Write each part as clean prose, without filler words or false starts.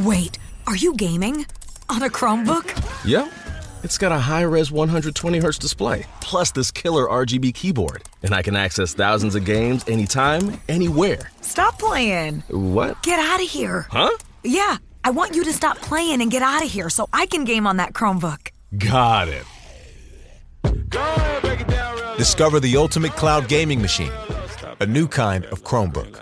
Wait, are you gaming? On a Chromebook? Yep. It's got a high-res 120Hz display, plus this killer RGB keyboard. And I can access thousands of games anytime, anywhere. Stop playing. What? Get out of here. Huh? Yeah, I want you to stop playing and get out of here so I can game on that Chromebook. Got it. Discover the ultimate cloud gaming machine, a new kind of Chromebook.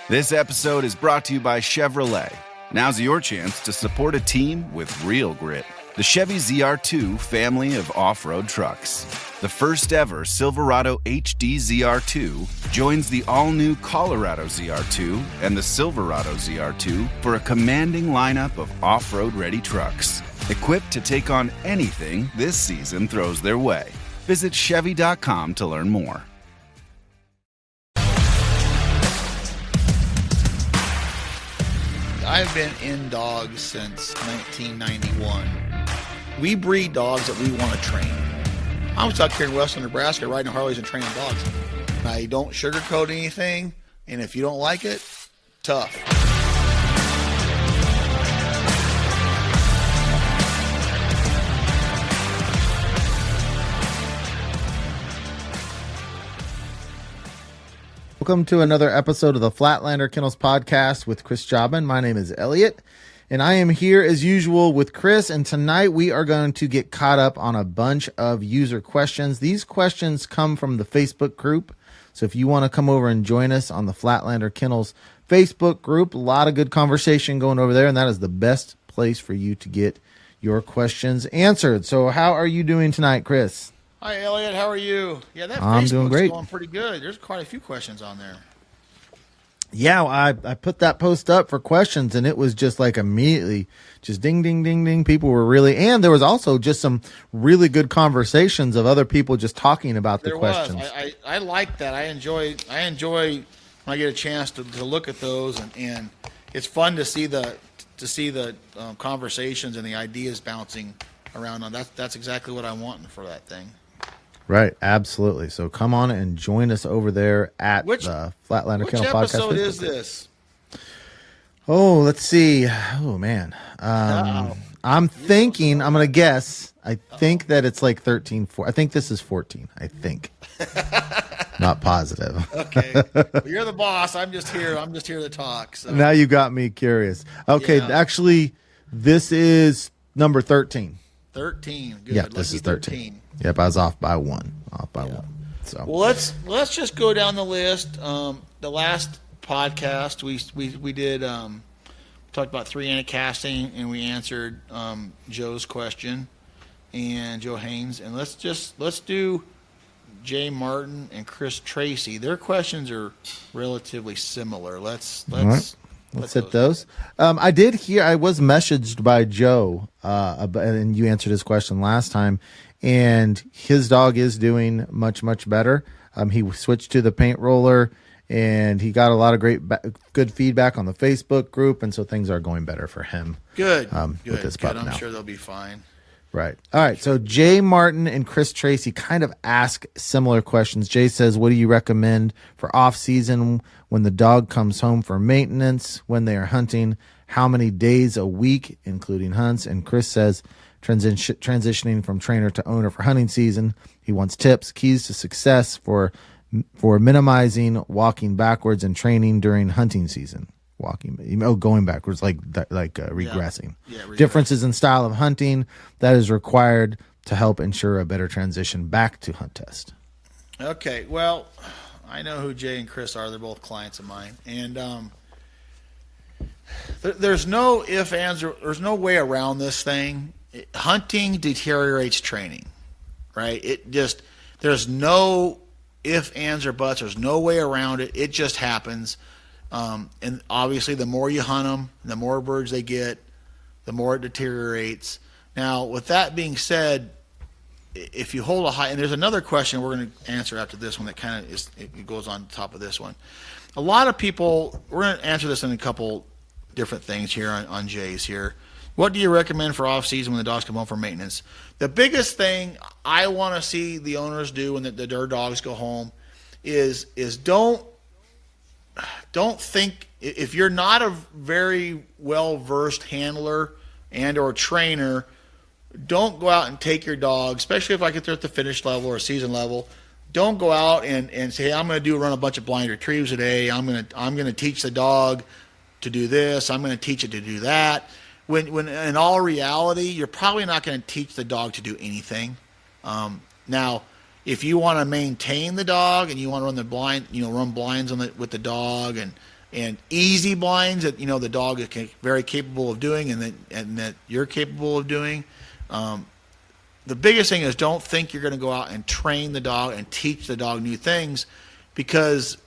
This episode is brought to you by Chevrolet. Now's your chance to support a team with real grit. The Chevy ZR2 family of off-road trucks. The first ever Silverado HD ZR2 joins the all-new Colorado ZR2 and the Silverado ZR2 for a commanding lineup of off-road ready trucks. Equipped to take on anything this season throws their way. Visit Chevy.com to learn more. I've been in dogs since 1991. We breed dogs that we want to train. I was out here in western Nebraska riding Harleys and training dogs. I don't sugarcoat anything, and if you don't like it, tough. Welcome to another episode of the Flatlander Kennels podcast with Chris Jobin. My name is Elliot, and I am here as usual with Chris. And tonight we are going to get caught up on a bunch of user questions. These questions come from the Facebook group. So if you want to come over and join us on the Flatlander Kennels Facebook group, a lot of good conversation going over there, and that is the best place for you to get your questions answered. So how are you doing tonight, Chris? Hi, Elliot. How are you? Yeah, that I'm doing Facebook's great. Going pretty good. There's quite a few questions on there. Yeah, I put that post up for questions, and it was just like immediately just ding, ding, ding, ding. People were really, and there was also just some really good conversations of other people just talking about the questions. I like that. I enjoy when I get a chance to look at those, and it's fun to see the conversations and the ideas bouncing around on. That's exactly what I want for that thing. Right, absolutely. So come on and join us over there at the Flatlander Kennel Podcast. Which episode is this? Oh, let's see. Oh, man. I'm thinking, I'm going to guess. I think that it's like 13. I think this is 14. I think. Not positive. Okay. Well, you're the boss. I'm just here to talk. So. Now you got me curious. Okay, Yeah. Actually, this is number 13. 13. Good. Yeah, this is 13. Yep, I was off by one. One. So well, let's just go down the list. The last podcast we did talked about three-handed casting, and we answered Joe's question and Joe Haynes, and let's do Jay Martin and Chris Tracy. Their questions are relatively similar. Let's hit those. I did hear, I was messaged by Joe, and you answered his question last time, and his dog is doing much, much better. He switched to the paint roller, and he got a lot of good feedback on the Facebook group, and so things are going better for him. Good. With this pup I'm now. sure they'll be fine. Right. All right. So Jay Martin and Chris Tracy kind of ask similar questions. Jay says, what do you recommend for off season when the dog comes home for maintenance, when they are hunting, how many days a week, including hunts? And Chris says, transitioning from trainer to owner for hunting season. He wants tips, keys to success for minimizing walking backwards and training during hunting season. Going backwards, regressing. Regressing. Differences in style of hunting that is required to help ensure a better transition back to hunt test. Okay, well, I know who Jay and Chris are. They're both clients of mine, and there's no ifs, ands, there's no way around this thing. Hunting deteriorates training, right? There's no ifs, ands, or buts. There's no way around it. It just happens. And obviously, the more you hunt them, the more birds they get, the more it deteriorates. Now, with that being said, if you hold a high, and there's another question we're going to answer after this one that kind of it goes on top of this one. A lot of people, we're going to answer this in a couple different things here on Jay's here. What do you recommend for off season when the dogs come home for maintenance? The biggest thing I want to see the owners do when their dogs go home is don't think If you're not a very well-versed handler and or trainer, don't go out and take your dog, especially if I get there at the finish level or season level. Don't go out and say, I'm going to run a bunch of blind retrieves today. I'm going to teach the dog to do this. I'm going to teach it to do that. When in all reality, you're probably not going to teach the dog to do anything. Now, if you want to maintain the dog and you want to run the blind, run blinds with the dog and easy blinds that the dog is very capable of doing and that you're capable of doing. The biggest thing is don't think you're going to go out and train the dog and teach the dog new things, because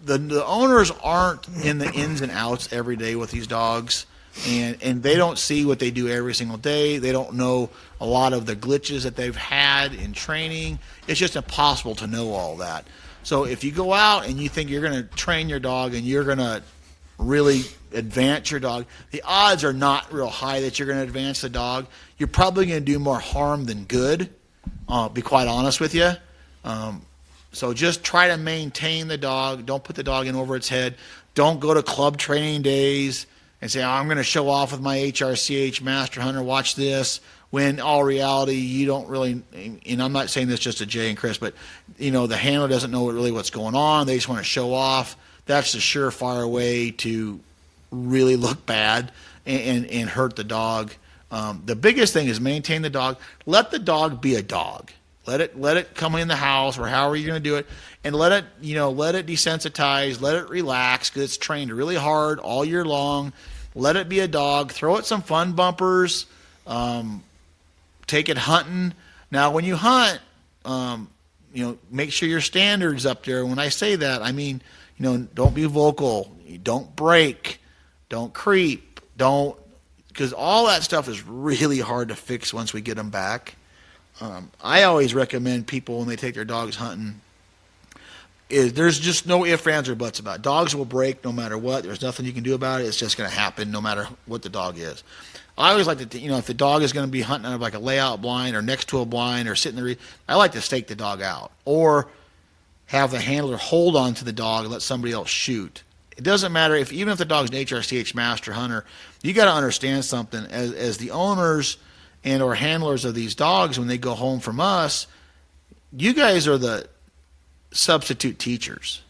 the owners aren't in the ins and outs every day with these dogs, and they don't see what they do every single day. They don't know a lot of the glitches that they've had in training. It's just impossible to know all that. So if you go out and you think you're going to train your dog and you're going to really advance your dog, the odds are not real high that you're going to advance the dog. You're probably going to do more harm than good, be quite honest with you. So just try to maintain the dog. Don't put the dog in over its head. Don't go to club training days and say, I'm going to show off with my HRCH Master Hunter, watch this, when in all reality you don't really, and I'm not saying this just to Jay and Chris, but the handler doesn't know really what's going on. They just want to show off. That's the surefire way to really look bad and hurt the dog. The biggest thing is maintain the dog. Let the dog be a dog. Let it come in the house or however you're going to do it, and let it desensitize, let it relax, because it's trained really hard all year long. Let it be a dog. Throw it some fun bumpers. Take it hunting. Now, when you hunt, make sure your standard's up there. When I say that, I mean, don't be vocal. Don't break. Don't creep. Because all that stuff is really hard to fix once we get them back. I always recommend people when they take their dogs hunting, there's just no ifs, ands, or buts about it. Dogs will break no matter what. There's nothing you can do about it. It's just going to happen no matter what the dog is. I always like to, if the dog is going to be hunting out of like a layout blind or next to a blind or sitting there, I like to stake the dog out or have the handler hold on to the dog and let somebody else shoot. It doesn't matter even if the dog's an HRCH Master Hunter, you got to understand something as the owners and or handlers of these dogs. When they go home from us, you guys are the substitute teachers.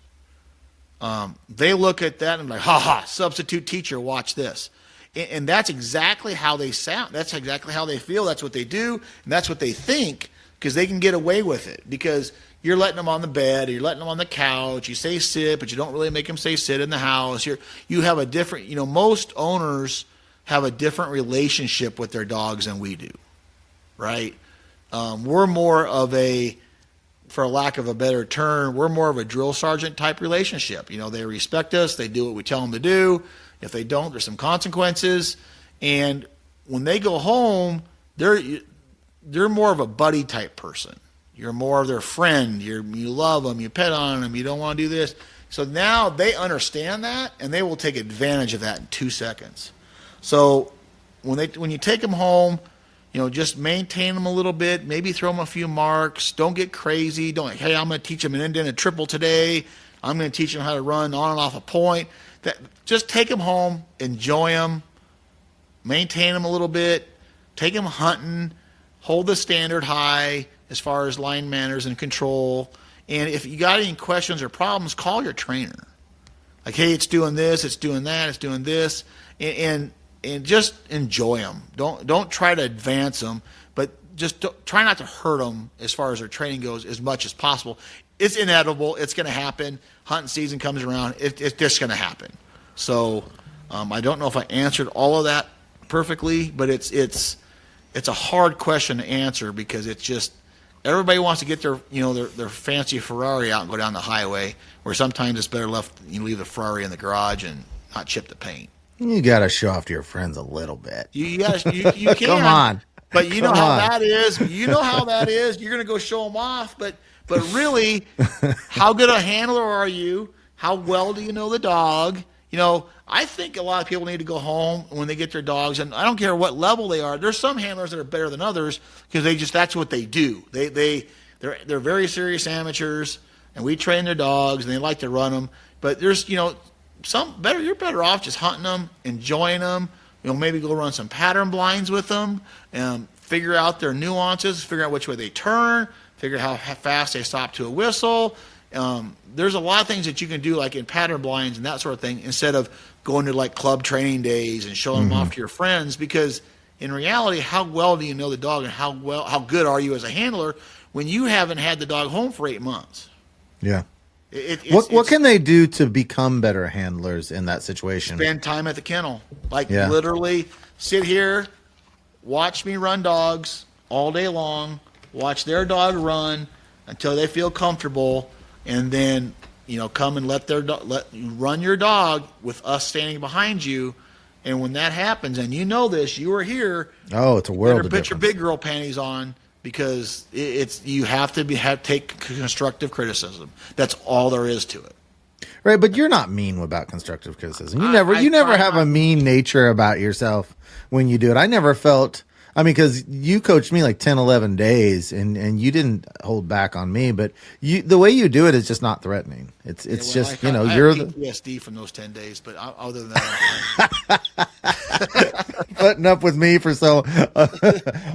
They look at that and like, substitute teacher, watch this. And that's exactly how they sound. That's exactly how they feel. That's what they do, and that's what they think, because they can get away with it. Because you're letting them on the bed, or you're letting them on the couch. You say sit, but you don't really make them say sit in the house. You have a different, most owners have a different relationship with their dogs than we do, right? We're more of a, for lack of a better term, we're more of a drill sergeant type relationship. They respect us. They do what we tell them to do. If they don't, there's some consequences. And when they go home, they're more of a buddy type person. You're more of their friend. You love them. You pet on them. You don't want to do this. So now they understand that, and they will take advantage of that in 2 seconds. So when you take them home, just maintain them a little bit. Maybe throw them a few marks. Don't get crazy. Hey, I'm going to teach them an indent and triple today. I'm going to teach them how to run on and off a point. Just take them home, enjoy them, maintain them a little bit, take them hunting, hold the standard high as far as line manners and control. And if you got any questions or problems, call your trainer. Like, hey, it's doing this, it's doing that, it's doing this, and just enjoy them. Don't try to advance them, but just try not to hurt them as far as their training goes as much as possible. It's inevitable. It's going to happen. Hunting season comes around. It's just going to happen. So I don't know if I answered all of that perfectly, but it's a hard question to answer, because it's just everybody wants to get their fancy Ferrari out and go down the highway, where sometimes it's better leave the Ferrari in the garage and not chip the paint. You got to show off to your friends a little bit. You can. Come on. But you know how that is. You know how that is. You're going to go show them off, but really, how good a handler are you? How well do you know the dog? I think a lot of people need to go home when they get their dogs, and I don't care what level they are. There's some handlers that are better than others because that's what they do. They're very serious amateurs, and we train their dogs, and they like to run them. But there's you're better off just hunting them, enjoying them. Maybe go run some pattern blinds with them, figure out their nuances, figure out which way they turn, figure out how fast they stop to a whistle. There's a lot of things that you can do, like in pattern blinds and that sort of thing, instead of going to like club training days and showing them off to your friends. Because in reality, how well do you know the dog, and how good are you as a handler when you haven't had the dog home for 8 months? Yeah. What can they do to become better handlers in that situation? Spend time at the kennel. Literally sit here, watch me run dogs all day long, watch their dog run until they feel comfortable, and then come and let you run your dog with us standing behind you. And when that happens, and you were here. Oh, it's a world of difference. Put your big girl panties on, because you have to take constructive criticism. That's all there is to it. Right, but you're not mean about constructive criticism. You never have a mean nature about yourself when you do it. I never felt, because you coached me like 10, 11 days, and you didn't hold back on me, but the way you do it is just not threatening. It's just, I you're have PTSD from those 10 days, but other than that, putting up with me for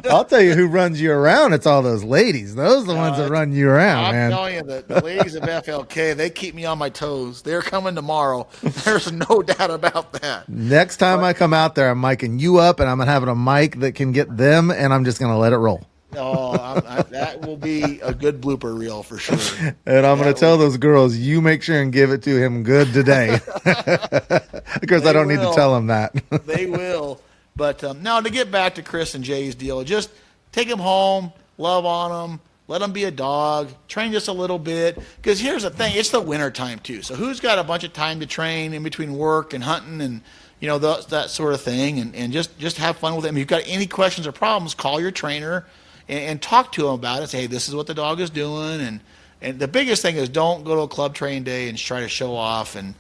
I'll tell you who runs you around. It's all those ladies. Those are the ones that run you around, man. I'm telling you, the ladies of FLK, they keep me on my toes. They're coming tomorrow. There's no doubt about that. Next time I come out there, I'm micing you up, and I'm having a mic that can get them, and I'm just going to let it roll. That will be a good blooper reel for sure. And I'm going to tell those girls, you make sure and give it to him good today. Of course, I don't need to tell them that. They will. But now to get back to Chris and Jay's deal, just take them home, love on them, let them be a dog, train just a little bit. Because here's the thing, it's the winter time too. So who's got a bunch of time to train in between work and hunting and that sort of thing, and just have fun with them. If you've got any questions or problems, call your trainer and talk to them about it. Say, hey, this is what the dog is doing. And the biggest thing is, don't go to a club train day and try to show off and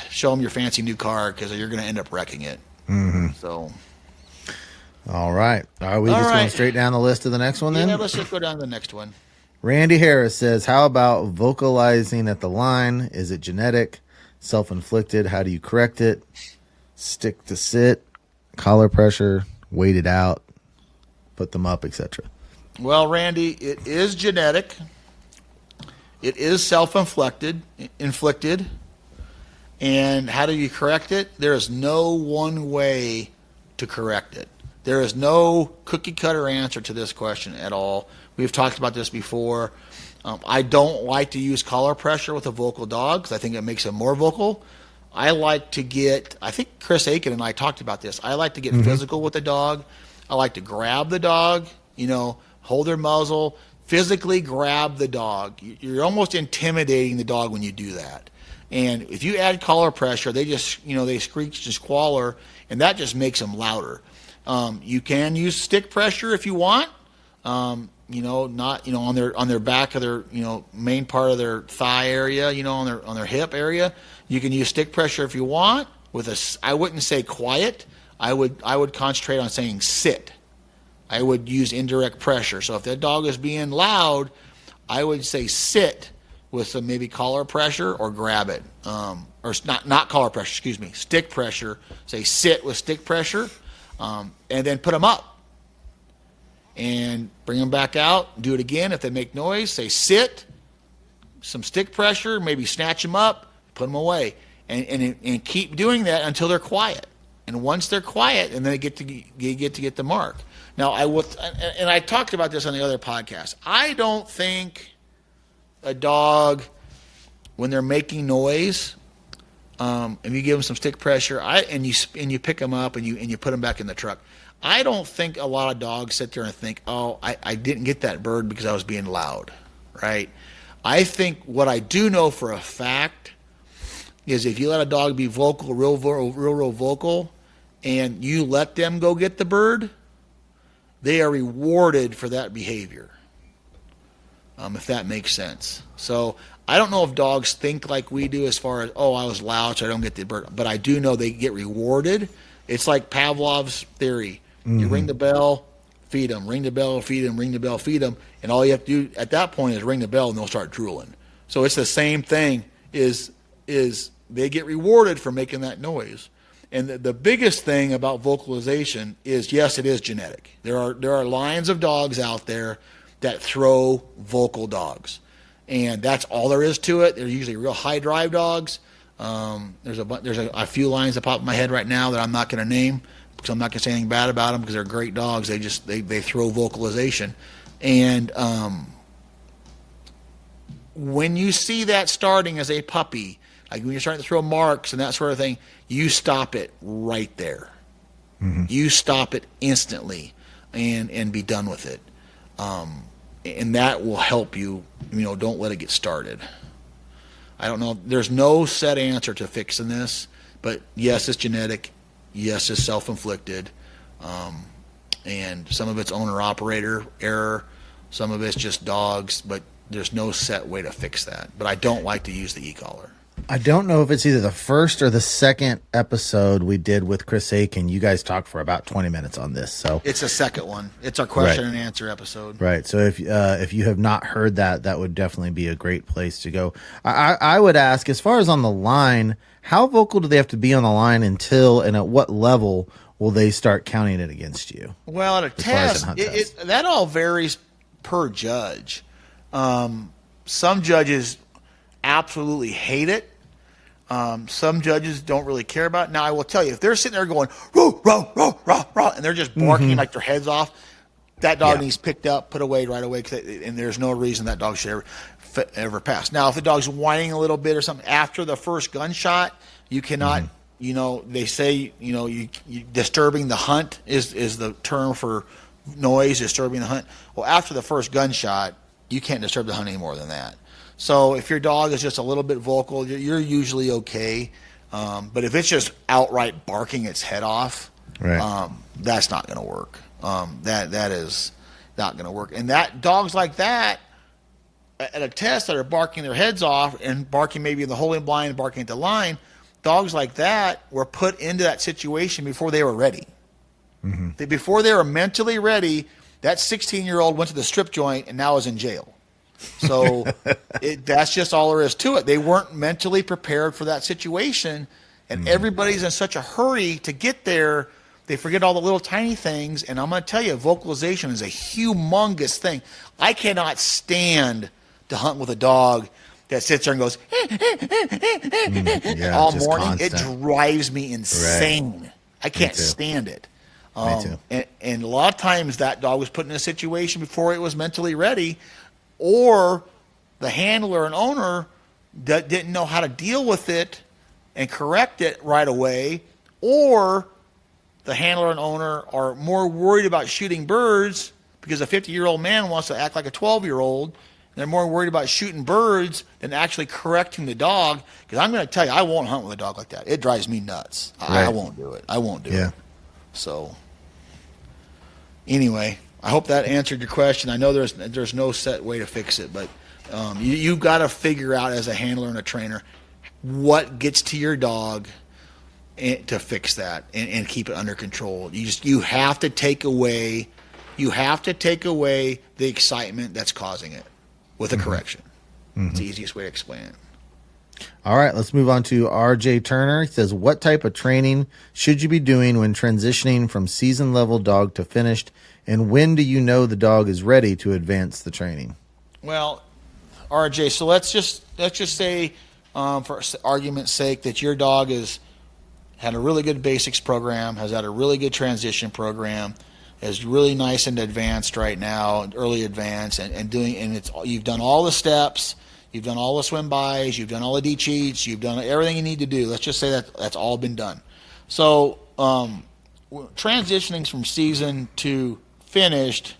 show them your fancy new car, because you're going to end up wrecking it. Mm-hmm. So, all right. Are we going straight down the list to the next one then? Yeah, let's just go down to the next one. Randy Harris says, how about vocalizing at the line? Is it genetic, self-inflicted? How do you correct it? Stick to sit, collar pressure, wait it out, put them up, etc. Well, Randy, it is genetic. It is self-inflicted. And how do you correct it? There is no one way to correct it. There is no cookie-cutter answer to this question at all. We've talked about this before. I don't like to use collar pressure with a vocal dog, because I think it makes them more vocal. I think Chris Aiken and I talked about this. I like to get physical with the dog. I like to grab the dog, hold their muzzle, physically grab the dog. You're almost intimidating the dog when you do that. And if you add collar pressure, they just, they screech and squalor, and that just makes them louder. You can use stick pressure if you want. Not on their back of their main part of their thigh area, on their hip area. You can use stick pressure if you want. I wouldn't say quiet. I would concentrate on saying sit. I would use indirect pressure. So if that dog is being loud, I would say sit with some maybe collar pressure, or grab it. Or not collar pressure, excuse me, stick pressure. Say sit with stick pressure, and then put them up. And bring them back out. Do it again. If they make noise, say sit, some stick pressure, maybe snatch them up, put them away. And keep doing that until they're quiet. And once they're quiet, and then they get to get the mark. Now, I talked about this on the other podcast. I don't think a dog, when they're making noise, and you give them some stick pressure, and you pick them up and you put them back in the truck, I don't think a lot of dogs sit there and think, oh, I didn't get that bird because I was being loud, right? I think what I do know for a fact is, if you let a dog be vocal, real vocal, and you let them go get the bird, they are rewarded for that behavior, if that makes sense. So I don't know if dogs think like we do as far as, oh, I was loud so I don't get the bird, but I do know they get rewarded. It's like Pavlov's theory. You ring the bell, feed them, ring the bell, feed them, ring the bell, feed them, and all you have to do at that point is ring the bell and they'll start drooling. So it's the same thing, is they get rewarded for making that noise. And the biggest thing about vocalization is, yes, it is genetic. There are lines of dogs out there that throw vocal dogs, and that's all there is to it. They're usually real high drive dogs. There's a few lines that pop in my head right now that I'm not going to name because I'm not going to say anything bad about them because they're great dogs. They throw vocalization, and when you see that starting as a puppy, like when you're starting to throw marks and that sort of thing, you stop it right there. Mm-hmm. You stop it instantly and be done with it. And that will help you, don't let it get started. I don't know. There's no set answer to fixing this, but yes, it's genetic. Yes, it's self-inflicted. And some of it's owner-operator error. Some of it's just dogs, but there's no set way to fix that. But I don't like to use the e-collar. I don't know if it's either the first or the second episode we did with Chris Aiken. You guys talked for about 20 minutes on this. So it's the second one. It's our question and answer episode. Right. So if you have not heard that, that would definitely be a great place to go. I would ask, as far as on the line, how vocal do they have to be on the line until, and at what level will they start counting it against you? Well, at a test, that all varies per judge. Some judges absolutely hate it. Some judges don't really care about it. Now, I will tell you, if they're sitting there going, roo, roo, roo, roo, roo, and they're just barking like their heads off, that dog needs picked up, put away right away, and there's no reason that dog should ever pass. Now, if the dog's whining a little bit or something after the first gunshot, you cannot, they say, you disturbing the hunt is the term for noise, disturbing the hunt. Well, after the first gunshot, you can't disturb the hunt any more than that. So if your dog is just a little bit vocal, you're usually okay. But if it's just outright barking its head off, that's not going to work. That is not going to work. And that dogs like that at a test that are barking their heads off and barking maybe in the holding blind, barking at the line, dogs like that were put into that situation before they were ready. Mm-hmm. Before they were mentally ready, that 16-year-old went to the strip joint and now is in jail. So that's just all there is to it. They weren't mentally prepared for that situation, and everybody's in such a hurry to get there, they forget all the little tiny things. And I'm going to tell you, vocalization is a humongous thing. I cannot stand to hunt with a dog that sits there and goes all morning. Constant. It drives me insane. Right. I can't stand it. Me too. And a lot of times that dog was put in a situation before it was mentally ready, or the handler and owner didn't know how to deal with it and correct it right away, or the handler and owner are more worried about shooting birds because a 50-year-old man wants to act like a 12-year-old. They're more worried about shooting birds than actually correcting the dog. Because I'm going to tell you, I won't hunt with a dog like that. It drives me nuts. Right. I won't do it. I won't do it. So anyway, I hope that answered your question. I know there's no set way to fix it, but you've got to figure out as a handler and a trainer what gets to your dog to fix that and keep it under control. You have to take away the excitement that's causing it with a correction. It's the easiest way to explain it. All right, let's move on to RJ Turner. He says, what type of training should you be doing when transitioning from season level dog to finished, and when do you know the dog is ready to advance the training? Well, RJ, so let's just say, for argument's sake, that your dog has had a really good basics program, has had a really good transition program, is really nice and advanced right now, early advanced, you've done all the steps. You've done all the swim bys, you've done all the D-cheats, you've done everything you need to do. Let's just say that's all been done. So transitioning from season to finished,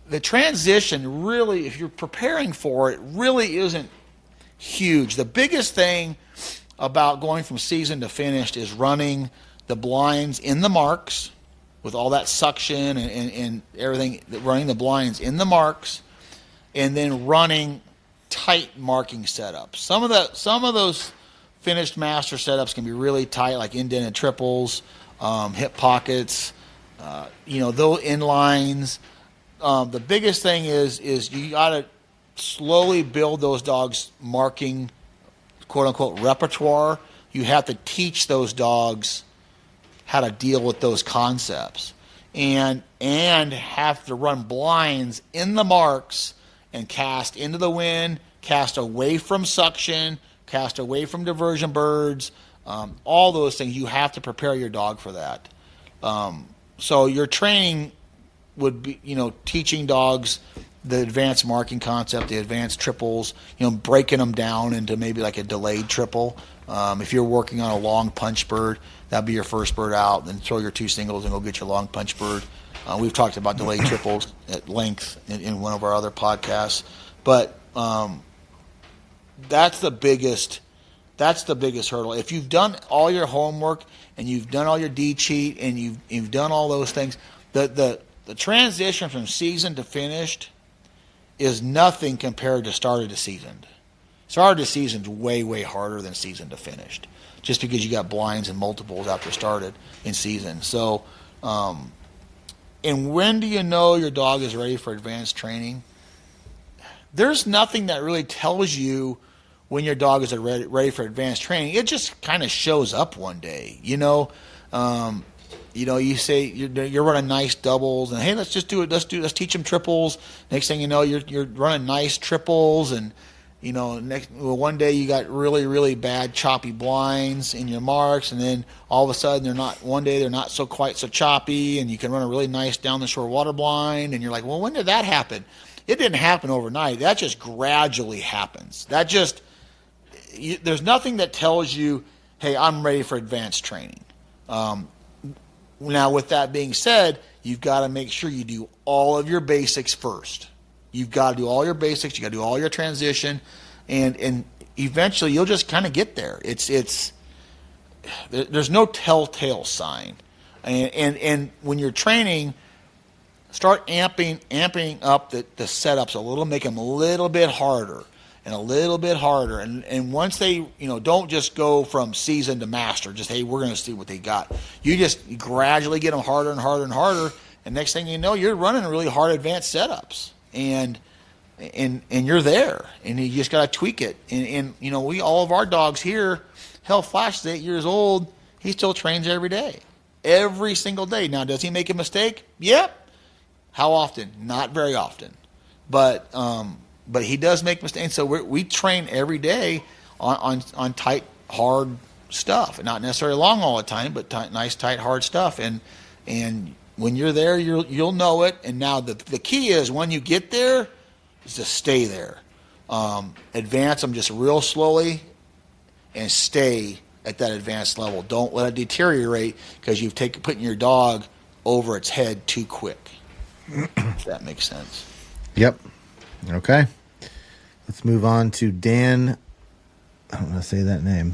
the transition really, if you're preparing for it, really isn't huge. The biggest thing about going from season to finished is running the blinds in the marks with all that suction and everything, running the blinds in the marks, and then running tight marking setups. Some of those finished master setups can be really tight, like indented triples, hip pockets, those inlines. The biggest thing is you got to slowly build those dogs' marking quote unquote repertoire, you have to teach those dogs how to deal with those concepts, and have to run blinds in the marks and cast into the wind, cast away from suction, cast away from diversion birds, all those things. You have to prepare your dog for that. So your training would be, teaching dogs the advanced marking concept, the advanced triples, breaking them down into maybe like a delayed triple. If you're working on a long punch bird, that'd be your first bird out, then throw your 2 singles and go get your long punch bird. We've talked about delayed triples at length in one of our other podcasts, but that's the biggest hurdle. If you've done all your homework and you've done all your D cheat and you've done all those things, the transition from seasoned to finished is nothing compared to started to seasoned. Started to seasoned is way, way harder than seasoned to finished, just because you got blinds and multiples after started in season. So, and when do you know your dog is ready for advanced training? There's nothing that really tells you when your dog is ready for advanced training. It just kind of shows up one day, you say you're running nice doubles, and hey, let's just do it. Let's teach them triples. Next thing you know, you're running nice triples, and one day you got really, really bad choppy blinds in your marks, and then all of a sudden they're not so quite so choppy, and you can run a really nice down the shore water blind, and you're like, well, when did that happen? It didn't happen overnight. That just gradually happens. There's nothing that tells you, hey, I'm ready for advanced training. Now, with that being said, you've got to make sure you do all of your basics first. You've got to do all your basics. You got to do all your transition, and eventually you'll just kind of get there. There's no telltale sign, and when you're training, start amping up the setups a little, make them a little bit harder. And once they, don't just go from season to master, just, hey, we're going to see what they got. You just gradually get them harder and harder and harder, and next thing you know, you're running really hard advanced setups, and you're there, and you just got to tweak it. And all of our dogs here, hell, Flash is 8 years old, he still trains every day, every single day. Now, does he make a mistake? Yep. How often? Not very often, but he does make mistakes. So we train every day on tight, hard stuff, and not necessarily long all the time, but nice, tight, hard stuff. And when you're there, you'll know it. And now the key is, when you get there, is to stay there. Advance them just real slowly, and stay at that advanced level. Don't let it deteriorate because you've putting your dog over its head too quick. If that makes sense. Yep. Okay. Let's move on to Dan. I don't want to say that name.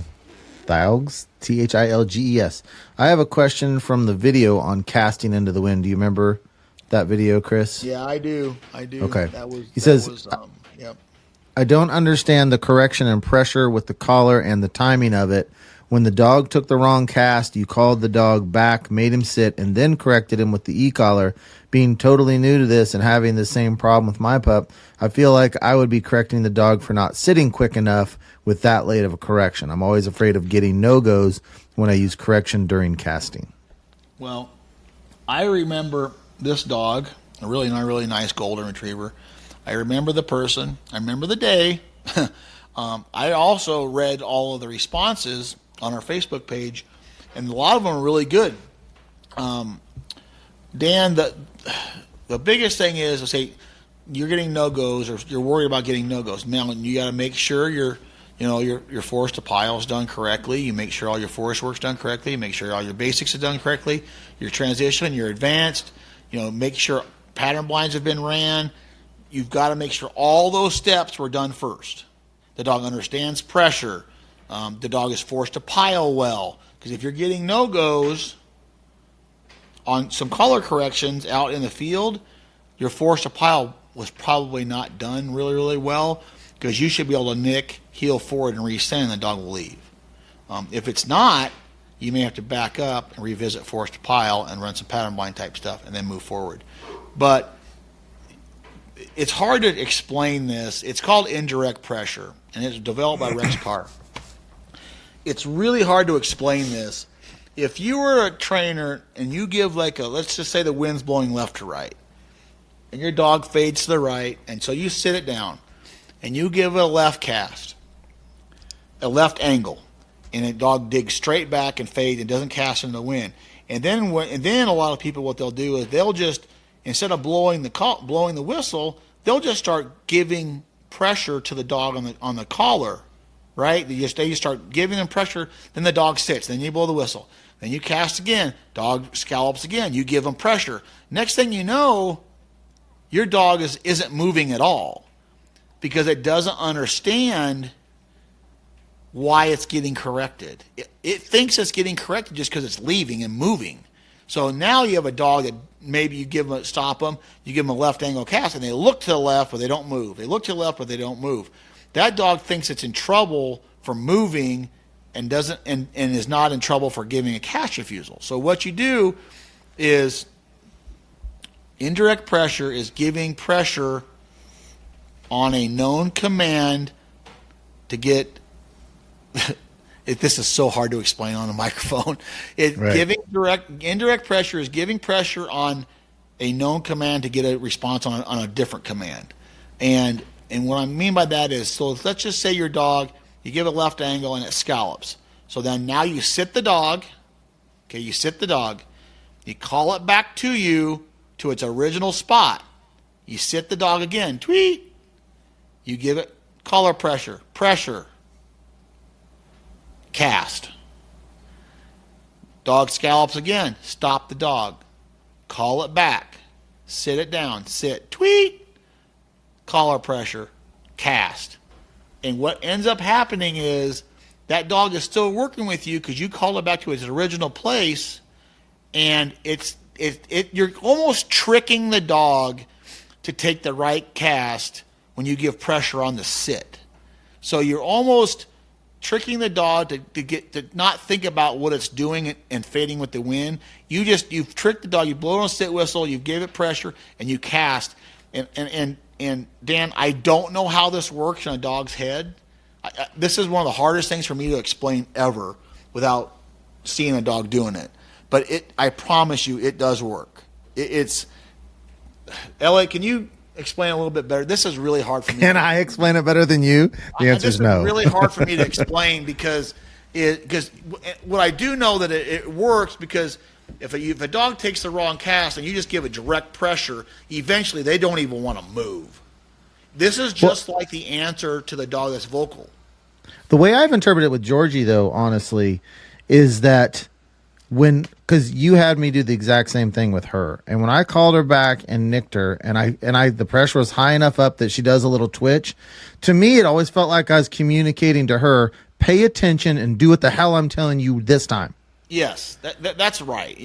Thilges, Thilges. I have a question from the video on casting into the wind. Do you remember that video, Chris? Yeah, I do. Okay. He says, yep. I don't understand the correction and pressure with the collar and the timing of it. When the dog took the wrong cast, you called the dog back, made him sit, and then corrected him with the e-collar. Being totally new to this and having the same problem with my pup, I feel like I would be correcting the dog for not sitting quick enough with that late of a correction. I'm always afraid of getting no-goes when I use correction during casting. Well, I remember this dog, a really nice golden retriever. I remember the person. I remember the day. I also read all of the responses on our Facebook page, and a lot of them are really good. Dan, the biggest thing is, say you're getting no-goes, or you're worried about getting no-goes. Now, you got to make sure your force to pile is done correctly. You make sure all your force work's done correctly. You make sure all your basics are done correctly. Your transition, your advanced. Make sure pattern blinds have been ran. You've got to make sure all those steps were done first. The dog understands pressure. The dog is forced to pile well. Because if you're getting no-goes on some color corrections out in the field, your force to pile was probably not done really, really well, because you should be able to nick, heel forward, and resend, and the dog will leave. If it's not, you may have to back up and revisit force to pile and run some pattern blind type stuff and then move forward. But it's hard to explain this. It's called indirect pressure, and it's developed by Rex Carr. it's really hard to explain this. If you were a trainer and you give let's just say the wind's blowing left to right, and your dog fades to the right, and so you sit it down, and you give it a left cast, a left angle, and the dog digs straight back and fades and doesn't cast in the wind. And then a lot of people, what they'll do is they'll just, instead of blowing the whistle, they'll just start giving pressure to the dog on the collar, right? They just start giving them pressure. Then the dog sits. Then you blow the whistle. Then you cast again. Dog scallops again. You give them pressure. Next thing you know, your dog isn't moving at all because it doesn't understand why it's getting corrected. It thinks it's getting corrected just because it's leaving and moving. So now you have a dog that maybe you stop them, you give them a left angle cast, and they look to the left, but they don't move. They look to the left, but they don't move. That dog thinks it's in trouble for moving and doesn't and is not in trouble for giving a cast refusal. So what you do is indirect pressure is giving pressure on a known command to get this is so hard to explain on a microphone. Indirect pressure is giving pressure on a known command to get a response on a different command. And what I mean by that is, so let's just say your dog, you give it a left angle and it scallops. So then now you sit the dog, you call it back to you to its original spot. You sit the dog again, tweet. You give it collar pressure, cast. Dog scallops again, stop the dog. Call it back, sit it down, sit, tweet. Collar pressure, cast. And what ends up happening is that dog is still working with you because you call it back to its original place, and you're almost tricking the dog to take the right cast when you give pressure on the sit. So you're almost tricking the dog to not think about what it's doing and fading with the wind. You've tricked the dog. You blow on a sit whistle. You gave it pressure and you cast. And Dan, I don't know how this works in a dog's head. This is one of the hardest things for me to explain ever without seeing a dog doing it. But I promise you, it does work. It's L.A., can you explain a little bit better? This is really hard for me. Can I explain it better than you? The answer is no. This is really hard for me to explain because what I do know that it works because if a dog takes the wrong cast and you just give it direct pressure, eventually they don't even want to move. This is just like the answer to the dog that's vocal. The way I've interpreted it with Georgie, though, honestly, is that because you had me do the exact same thing with her, and when I called her back and nicked her, and the pressure was high enough up that she does a little twitch, to me it always felt like I was communicating to her, pay attention and do what the hell I'm telling you this time. Yes, that's right.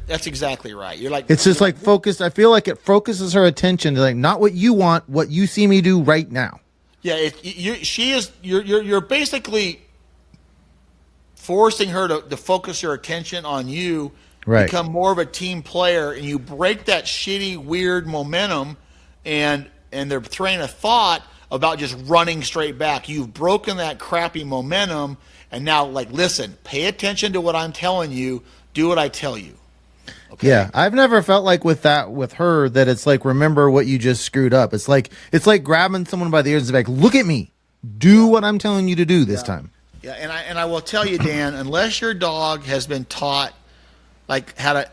That's exactly right. You're like, it's just like focused. I feel like it focuses her attention to like not what you want, what you see me do right now. Yeah, you're basically forcing her to focus her attention on you, right. Become more of a team player, and you break that shitty, weird momentum and their train of thought about just running straight back. You've broken that crappy momentum, and now, like, listen, pay attention to what I'm telling you. Do what I tell you. Okay? Yeah, I've never felt like with her that it's like, remember what you just screwed up. It's like grabbing someone by the ears and like, look at me. Do what I'm telling you to do this time. Yeah, and I will tell you, Dan, unless your dog has been taught like how to,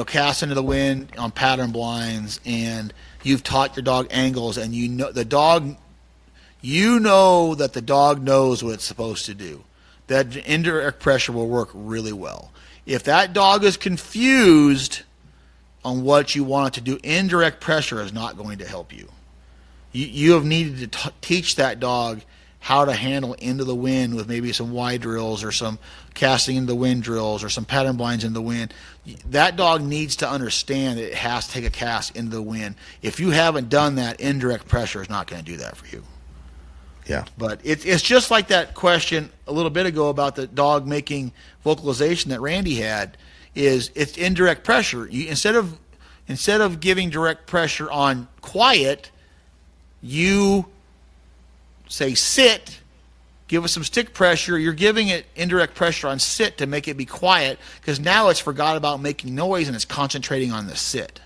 cast into the wind on pattern blinds, and you've taught your dog angles, and that the dog knows what it's supposed to do, that indirect pressure will work really well. If that dog is confused on what you want it to do, indirect pressure is not going to help you. You have needed to teach that dog how to handle into the wind with maybe some wide drills or some casting into the wind drills or some pattern blinds in the wind. That dog needs to understand that it has to take a cast into the wind. If you haven't done that, indirect pressure is not going to do that for you. Yeah. But it's just like that question a little bit ago about the dog making vocalization that Randy had. It's indirect pressure. Instead of giving direct pressure on quiet, you say sit, give it some stick pressure. You're giving it indirect pressure on sit to make it be quiet, because now it's forgot about making noise and it's concentrating on the sit.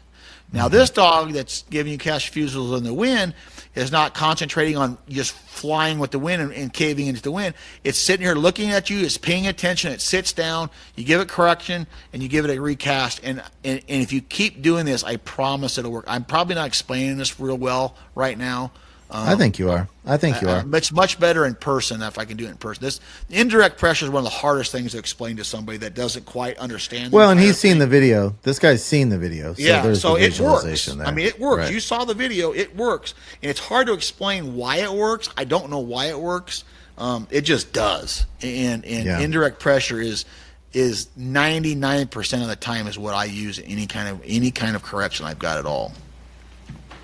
Now, this dog that's giving you cash refusals in the wind is not concentrating on just flying with the wind and caving into the wind. It's sitting here looking at you. It's paying attention. It sits down. You give it correction, and you give it a recast. And if you keep doing this, I promise it'll work. I'm probably not explaining this real well right now. I think you are. It's much better in person if I can do it in person. This indirect pressure is one of the hardest things to explain to somebody that doesn't quite understand. Well, and he's seen the video. This guy's seen the video. So yeah, there's so the it works. visualization there. I mean, it works. Right. You saw the video. It works. And it's hard to explain why it works. I don't know why it works. It just does. And indirect pressure is 99% of the time is what I use in any kind of correction I've got at all.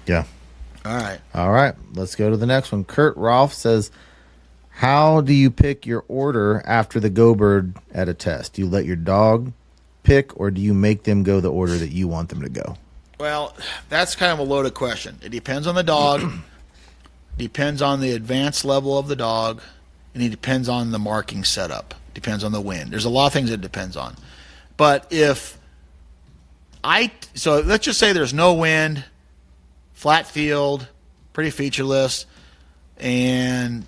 Yeah. All right. Let's go to the next one. Kurt Rolfe says, how do you pick your order after the go bird at a test? Do you let your dog pick, or do you make them go the order that you want them to go? Well, that's kind of a loaded question. It depends on the dog, depends on the advanced level of the dog, and it depends on the marking setup. Depends on the wind. There's a lot of things it depends on. But so let's just say there's no wind, flat field, pretty featureless, and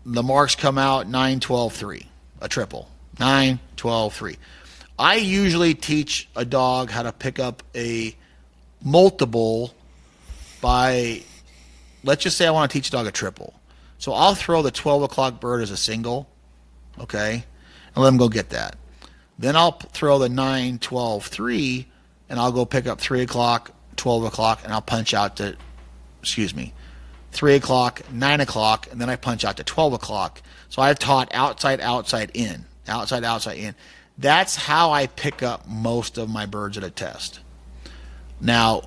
the marks come out 9, 12, 3, a triple. 9, 12, 3. I usually teach a dog how to pick up a multiple by, let's just say I want to teach a dog a triple. So I'll throw the 12 o'clock bird as a single, okay, and let him go get that. Then I'll throw the 9, 12, 3, and I'll go pick up 3 o'clock, 12 o'clock, and I'll punch out to, 3 o'clock, 9 o'clock, and then I punch out to 12 o'clock. So I've taught outside, outside, in. Outside, outside, in. That's how I pick up most of my birds at a test. Now,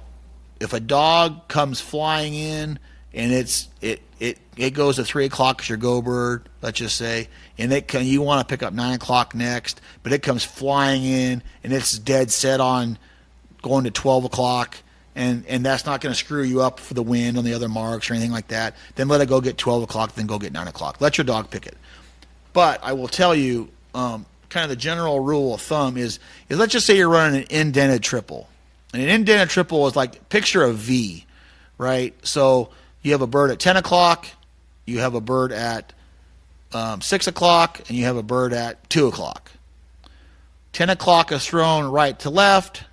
if a dog comes flying in and it goes to 3 o'clock as your go bird, let's just say, and you want to pick up 9 o'clock next, but it comes flying in and it's dead set on going to 12 o'clock, and that's not going to screw you up for the wind on the other marks or anything like that, then let it go get 12 o'clock, then go get 9 o'clock. Let your dog pick it. But I will tell you, kind of the general rule of thumb is let's just say you're running an indented triple. And an indented triple is like, picture a V, right? So you have a bird at 10 o'clock, you have a bird at 6 o'clock, and you have a bird at 2 o'clock. 10 o'clock is thrown right to left.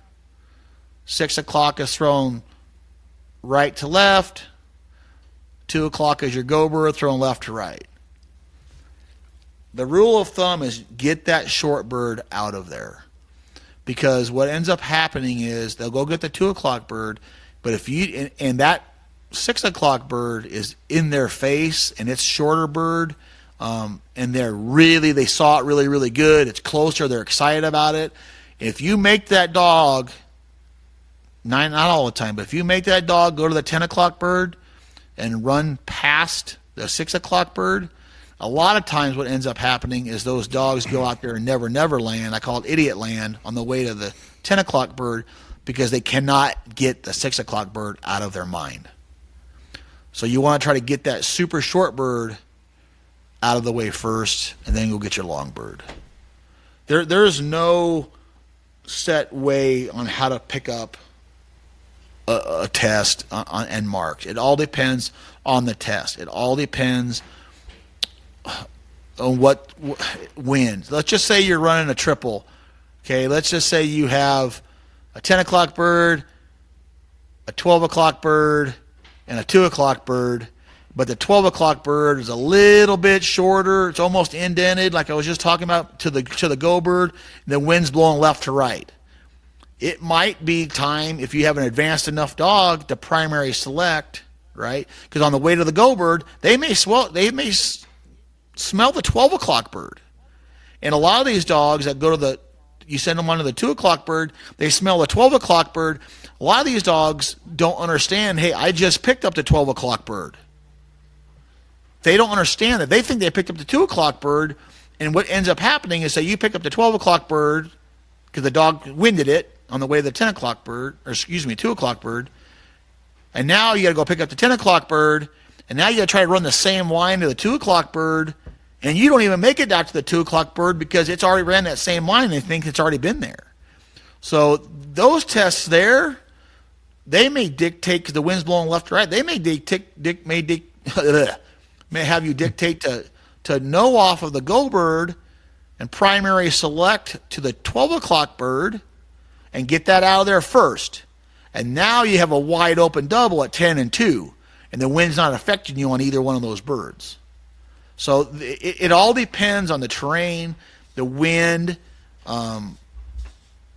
6 o'clock is thrown right to left. 2 o'clock is your go bird, thrown left to right. The rule of thumb is get that short bird out of there. Because what ends up happening is they'll go get the 2 o'clock bird, but if you, and that 6 o'clock bird is in their face and it's shorter bird, and they saw it really, really good. It's closer. They're excited about it. If you make that dog, not all the time, but if you make that dog go to the 10 o'clock bird and run past the 6 o'clock bird, a lot of times what ends up happening is those dogs go out there and never land. I call it idiot land on the way to the 10 o'clock bird because they cannot get the 6 o'clock bird out of their mind. So you want to try to get that super short bird out of the way first, and then go get your long bird. There's no set way on how to pick up a test and marks. It all depends on the test. It all depends on what wins. Let's just say you're running a triple. Okay, let's just say you have a 10 o'clock bird, a 12 o'clock bird, and a 2 o'clock bird, but the 12 o'clock bird is a little bit shorter. It's almost indented, like I was just talking about, to the go bird, and the wind's blowing left to right. It might be time, if you have an advanced enough dog, to primary select, right? Because on the way to the go bird, they may smell the 12 o'clock bird. And a lot of these dogs that go to you send them onto the 2 o'clock bird, they smell the 12 o'clock bird. A lot of these dogs don't understand, hey, I just picked up the 12 o'clock bird. They don't understand that. They think they picked up the 2 o'clock bird, and what ends up happening is that you pick up the 12 o'clock bird because the dog winded it on the way to the 10 o'clock bird, 2 o'clock bird, and now you got to go pick up the 10 o'clock bird, and now you got to try to run the same line to the 2 o'clock bird, And you don't even make it out to the 2 o'clock bird because it's already ran that same line and they think it's already been there. So those tests there, they may dictate, because the wind's blowing left or right, they may may have you dictate to no off of the go bird and primary select to the 12 o'clock bird and get that out of there first. And now you have a wide open double at 10 and 2, and the wind's not affecting you on either one of those birds. So it all depends on the terrain, the wind, the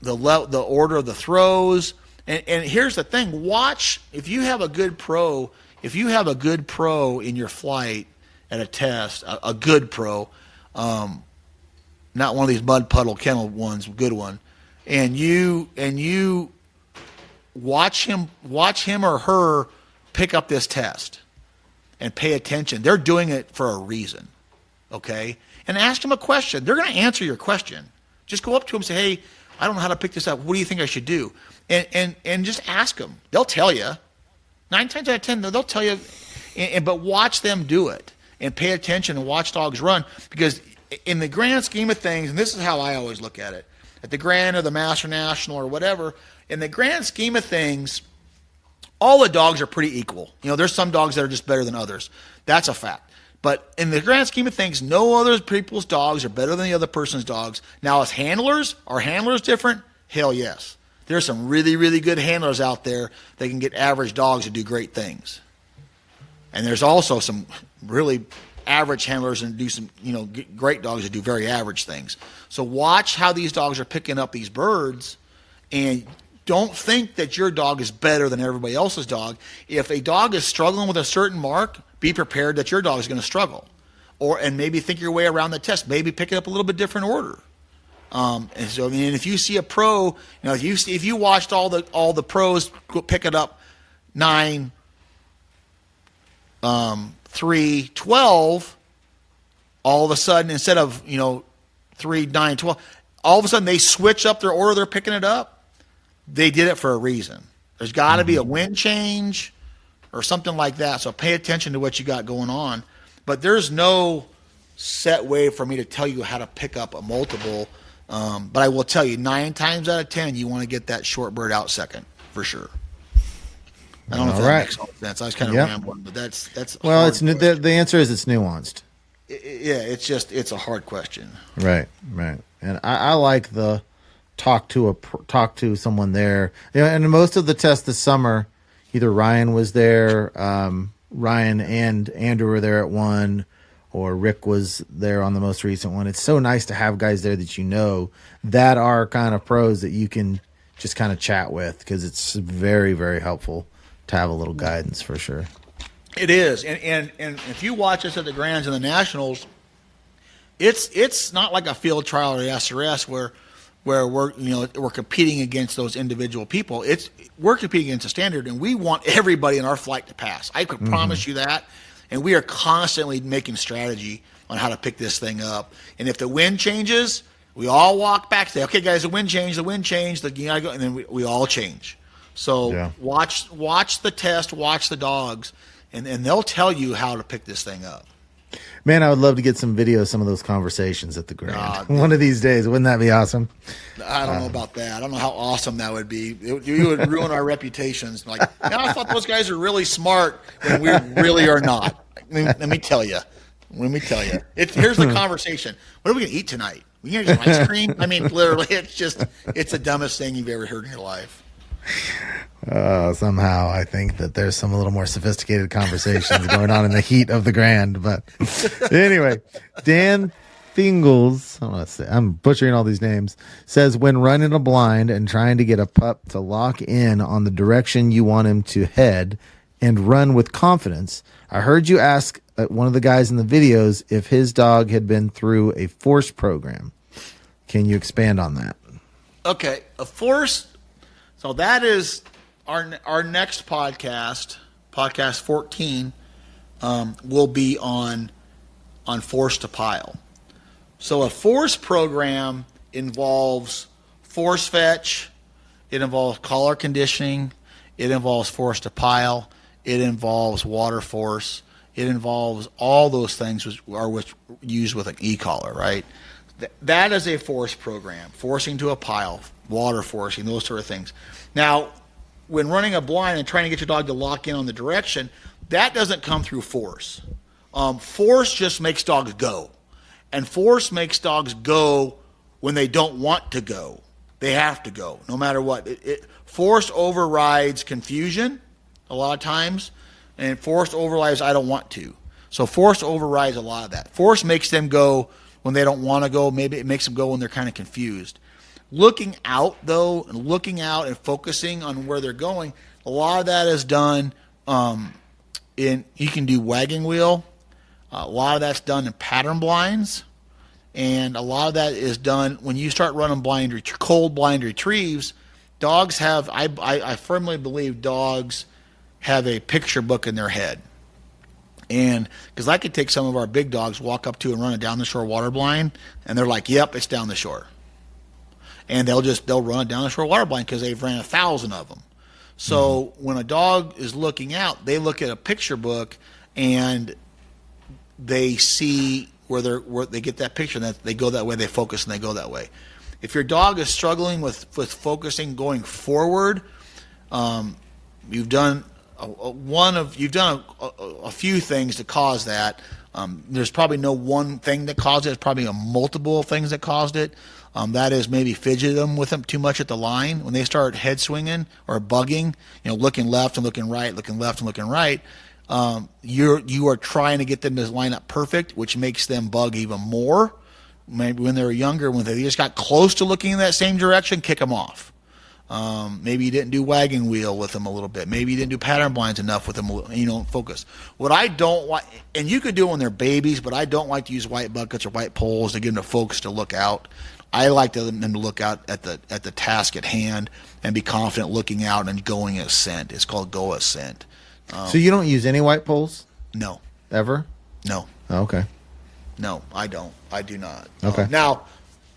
order of the throws. And here's the thing: watch, if you have a good pro in your flight at a test, a good pro, not one of these mud puddle kennel ones, good one, and you watch him or her pick up this test and pay attention. They're doing it for a reason, okay? And ask them a question. They're going to answer your question. Just go up to them and say, hey, I don't know how to pick this up. What do you think I should do? And just ask them. They'll tell you. 9 times out of 10, they'll tell you. But watch them do it and pay attention and watch dogs run, because in the grand scheme of things, and this is how I always look at it, at the Grand or the Master National or whatever, in the grand scheme of things, all the dogs are pretty equal. There's some dogs that are just better than others. That's a fact. But in the grand scheme of things, no other people's dogs are better than the other person's dogs. Now, as handlers, are handlers different? Hell yes. There's some really, really good handlers out there that can get average dogs to do great things. And there's also some really average handlers and do some, great dogs that do very average things. So watch how these dogs are picking up these birds, and don't think that your dog is better than everybody else's dog. If a dog is struggling with a certain mark, be prepared that your dog is going to struggle. And maybe think your way around the test. Maybe pick it up a little bit different order. And so, if you see a pro, if you watched all the pros pick it up 9, 3, 12, all of a sudden, instead of 3, 9, 12, all of a sudden they switch up their order they're picking it up. They did it for a reason. There's got to be a wind change or something like that. So pay attention to what you got going on. But there's no set way for me to tell you how to pick up a multiple. But I will tell you, 9 times out of 10, you want to get that short bird out second for sure. I don't know if that makes sense. I was kind of rambling, but that's. Well, the answer is it's nuanced. It's a hard question. Right. And I like the talk to someone there. And most of the tests this summer, either Ryan was there, Ryan and Andrew were there at one, or Rick was there on the most recent one. It's so nice to have guys there that are kind of pros that you can just kind of chat with, because it's very, very helpful to have a little guidance for sure. It is. And if you watch us at the Grands and the Nationals, it's not like a field trial or the SRS where we're competing against those individual people. We're competing against a standard, and we want everybody in our flight to pass. I could promise you that. And we are constantly making strategy on how to pick this thing up. And if the wind changes, we all walk back, say, okay, guys, the wind changed, and then we all change. So watch the test, watch the dogs, and they'll tell you how to pick this thing up. Man, I would love to get some video of some of those conversations at the Grand. One of these days. Wouldn't that be awesome? I don't know about that. I don't know how awesome that would be. You would ruin our reputations. Like, I thought those guys are really smart, when we really are not. Let me tell you. Here's the conversation. What are we going to eat tonight? We going to get ice cream? Literally, it's the dumbest thing you've ever heard in your life. Somehow I think that there's some a little more sophisticated conversations going on in the heat of the Grand. But anyway, Dan Thingles, I'm butchering all these names, says, when running a blind and trying to get a pup to lock in on the direction you want him to head and run with confidence, I heard you ask one of the guys in the videos if his dog had been through a force program. Can you expand on that? Okay, a force. So that is our next podcast 14, will be on force to pile. So a force program involves force fetch, it involves collar conditioning, it involves force to pile, it involves water force, It involves all those things which used with an e-collar, right? That is a force program, forcing to a pile, water forcing, those sort of things. Now, when running a blind and trying to get your dog to lock in on the direction, that doesn't come through force. Force just makes dogs go. And force makes dogs go when they don't want to go. They have to go, no matter what. Force overrides confusion a lot of times, and force overrides I don't want to. So force overrides a lot of that. Force makes them go when they don't want to go. Maybe it makes them go when they're kind of confused. Looking out, though, and looking out and focusing on where they're going, a lot of that is done you can do wagging wheel. A lot of that's done in pattern blinds. And a lot of that is done when you start running cold blind retrieves. Dogs have, I firmly believe dogs have a picture book in their head. And because I could take some of our big dogs, walk up to and run a down the shore water blind, and they're like, yep, it's down the shore. And they'll run a down the shore water blind because they've ran 1,000 of them. So when a dog is looking out, they look at a picture book and they see where they get that picture, and they go that way, they focus, and they go that way. If your dog is struggling with focusing going forward, you've done a few things to cause that. There's probably no one thing that caused it. It's probably a multiple things that caused it. That is maybe fidgeting them with them too much at the line. When they start head swinging or bugging, looking left and looking right, looking left and looking right, you are trying to get them to line up perfect, which makes them bug even more. Maybe when they're younger, when they just got close to looking in that same direction, kick them off. Maybe you didn't do wagging wheel with them a little bit. Maybe you didn't do pattern blinds enough with them. Focus. What I don't like, and you could do it when they're babies, but I don't like to use white buckets or white poles to get them to focus to look out. I like them to look out at the task at hand and be confident looking out and going ascent. It's called go ascent. So you don't use any white poles? No. Ever? No. Oh, okay. No, I don't. I do not. Okay. Now,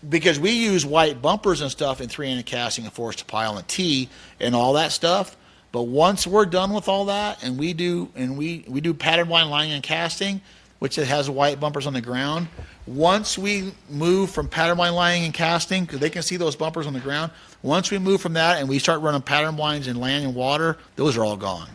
because we use white bumpers and stuff in three-handed casting and force to pile and tee and all that stuff, but once we're done with all that and we do pattern blind lining and casting, which it has white bumpers on the ground, once we move from pattern blind lining and casting, because they can see those bumpers on the ground, once we move from that and we start running pattern blinds in land and water, those are all gone.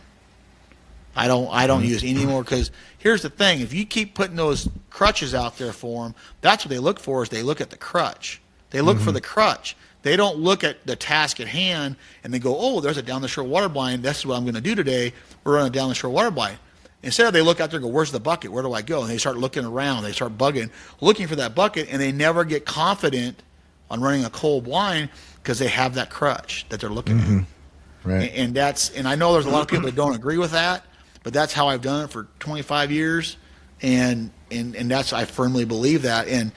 I don't use any more, because here's the thing: if you keep putting those crutches out there for them, that's what they look for. Is they look at the crutch. They look for the crutch. They don't look at the task at hand and they go, "Oh, there's a down the shore water blind. That's what I'm going to do today. We're running a down the shore water blind." Instead, they look out there and go, "Where's the bucket? Where do I go?" And they start looking around. They start bugging, looking for that bucket, and they never get confident on running a cold blind because they have that crutch that they're looking at. Right. And I know there's a lot of people that don't agree with that. But that's how I've done it for 25 years, and that's, I firmly believe that. And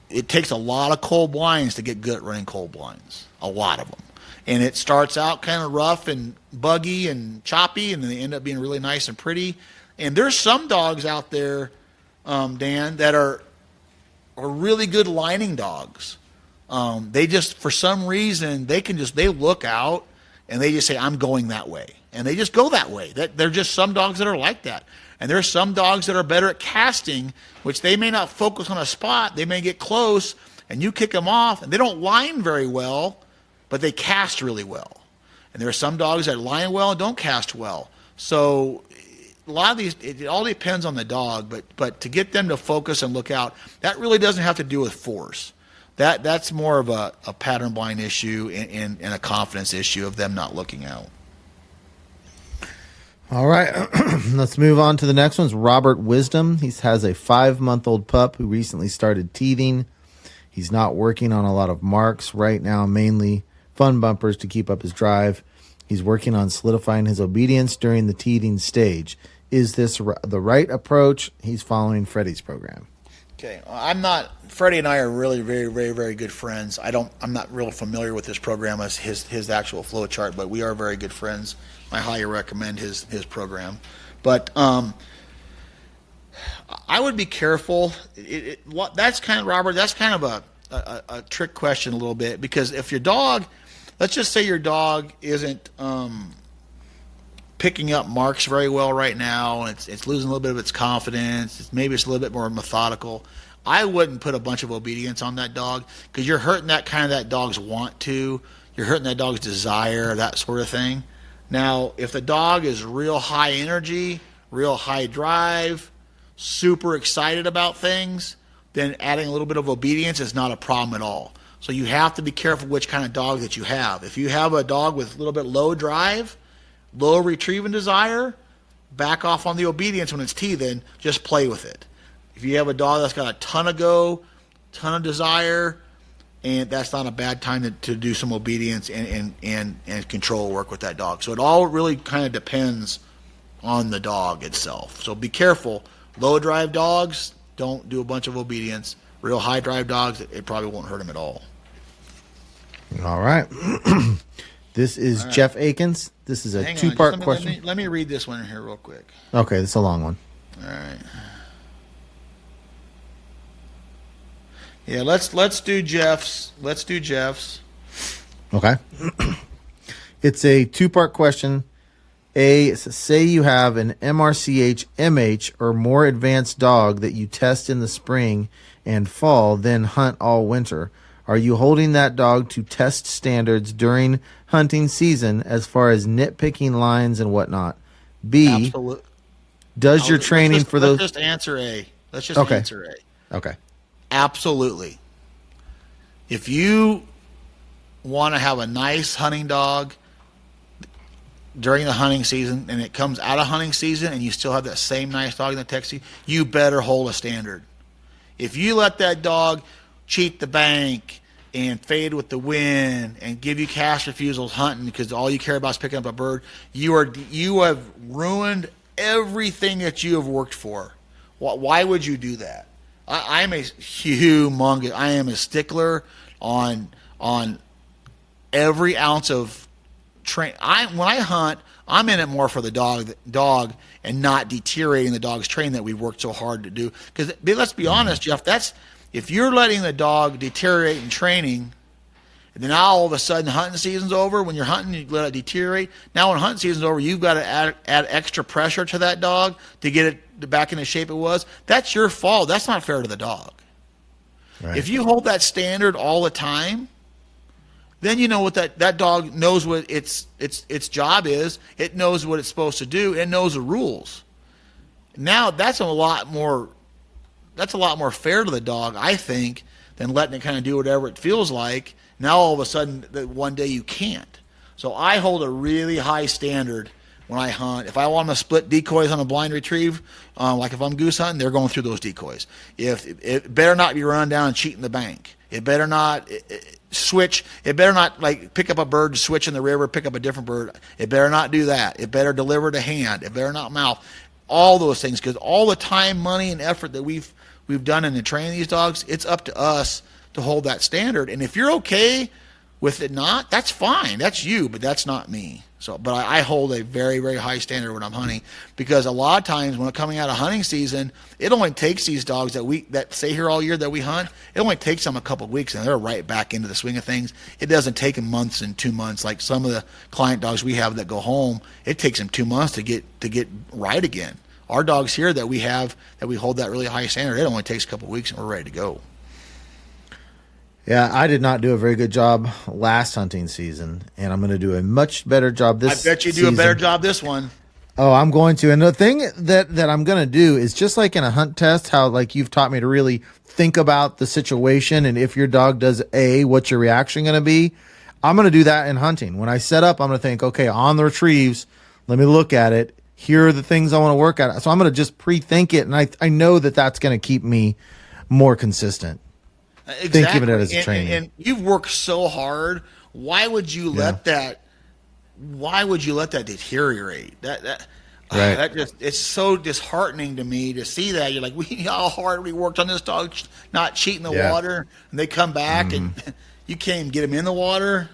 it takes a lot of cold blinds to get good at running cold blinds, a lot of them. And it starts out kind of rough and buggy and choppy, and then they end up being really nice and pretty. And there's some dogs out there, Dan, that are really good lining dogs. They just, for some reason, they look out and they just say, "I'm going that way." And they just go that way. They're just some dogs that are like that. And there's some dogs that are better at casting, which they may not focus on a spot. They may get close, and you kick them off, and they don't line very well, but they cast really well. And there are some dogs that line well and don't cast well. So a lot of these, it all depends on the dog. But to get them to focus and look out, that really doesn't have to do with force. That's more of a pattern blind issue and a confidence issue of them not looking out. All right, let's move on to the next one. It's Robert Wisdom. He has a 5-month-old pup who recently started teething. He's not working on a lot of marks right now, mainly fun bumpers to keep up his drive. He's working on solidifying his obedience during the teething stage. Is this the right approach? He's following Freddie's program. Okay, Freddie and I are really very, very, very good friends. I'm not real familiar with this program as his actual flow chart, but we are very good friends. I highly recommend his program. But I would be careful. That's kind of, Robert, that's kind of a trick question a little bit, because if your dog, let's just say your dog isn't picking up marks very well right now, and it's losing a little bit of its confidence. Maybe it's a little bit more methodical. I wouldn't put a bunch of obedience on that dog because you're hurting that dog's want to. You're hurting that dog's desire, that sort of thing. Now, if the dog is real high energy, real high drive, super excited about things, then adding a little bit of obedience is not a problem at all. So you have to be careful which kind of dog that you have. If you have a dog with a little bit low drive, low retrieving desire, back off on the obedience when it's teething, just play with it. If you have a dog that's got a ton of go, ton of desire, and that's not a bad time to do some obedience and control work with that dog. So it all really kind of depends on the dog itself. So be careful. Low drive dogs, don't do a bunch of obedience. Real high drive dogs, it probably won't hurt them at all. All right. This is right. Jeff Akins. This is a two-part question. Let me read this one here real quick. Okay, this is a long one. All right. Yeah, let's do Jeff's. Let's do Jeff's. Okay. It's a two-part question. A, say you have an MRCH, MH, or more advanced dog that you test in the spring and fall, then hunt all winter. Are you holding that dog to test standards during hunting season as far as nitpicking lines and whatnot? B, absolutely. Does your training for those... Let's just answer A. Let's just answer A. Okay. Absolutely. If you want to have a nice hunting dog during the hunting season and it comes out of hunting season and you still have that same nice dog in the tech season, you better hold a standard. If you let that dog cheat the bank and fade with the wind and give you cash refusals hunting because all you care about is picking up a bird, you have ruined everything that you have worked for. Why would you do that? I am a stickler on every ounce of train. When I hunt, I'm in it more for the dog and not deteriorating the dog's training that we've worked so hard to do. Because let's be honest, Jeff, if you're letting the dog deteriorate in training, and then now all of a sudden hunting season's over, when you're hunting, you let it deteriorate. Now when hunting season's over, you've got to add extra pressure to that dog to get it back in the shape it was. That's your fault. That's not fair to the dog. Right. If you hold that standard all the time, then you know what that dog knows what its job is. It knows what it's supposed to do. It knows the rules. Now that's a lot more fair to the dog, I think, than letting it kind of do whatever it feels like. Now all of a sudden, one day you can't. So I hold a really high standard when I hunt. If I want to split decoys on a blind retrieve, like if I'm goose hunting, they're going through those decoys. It better not be run down and cheating the bank. It better not switch. It better not like pick up a bird, switch in the river, pick up a different bird. It better not do that. It better deliver to hand. It better not mouth. All those things, because all the time, money, and effort that we've done in the training these dogs, it's up to us to hold that standard. And if you're okay with it not, that's fine. That's you, but that's not me. So, but I hold a very, very high standard when I'm hunting, because a lot of times when I'm coming out of hunting season, it only takes these dogs that stay here all year that we hunt, it only takes them a couple of weeks and they're right back into the swing of things. It doesn't take them months and 2 months like some of the client dogs we have that go home. It takes them 2 months to get right again. Our dogs here that we have that we hold that really high standard, it only takes a couple of weeks and we're ready to go. Yeah, I did not do a very good job last hunting season, and I'm going to do a much better job this season. I bet you do a better job this one. Oh, I'm going to. And the thing that I'm going to do is just like in a hunt test, how like you've taught me to really think about the situation, and if your dog does A, what's your reaction going to be? I'm going to do that in hunting. When I set up, I'm going to think, okay, on the retrieves, let me look at it. Here are the things I want to work at. So I'm going to just pre-think it, and I know that that's going to keep me more consistent. Exactly. Think of it as a training. And you've worked so hard. Why would you let that? Why would you let that deteriorate? It's so disheartening to me to see that. You're like, how hard we worked on this dog not cheating the water, and they come back and you can't even get them in the water.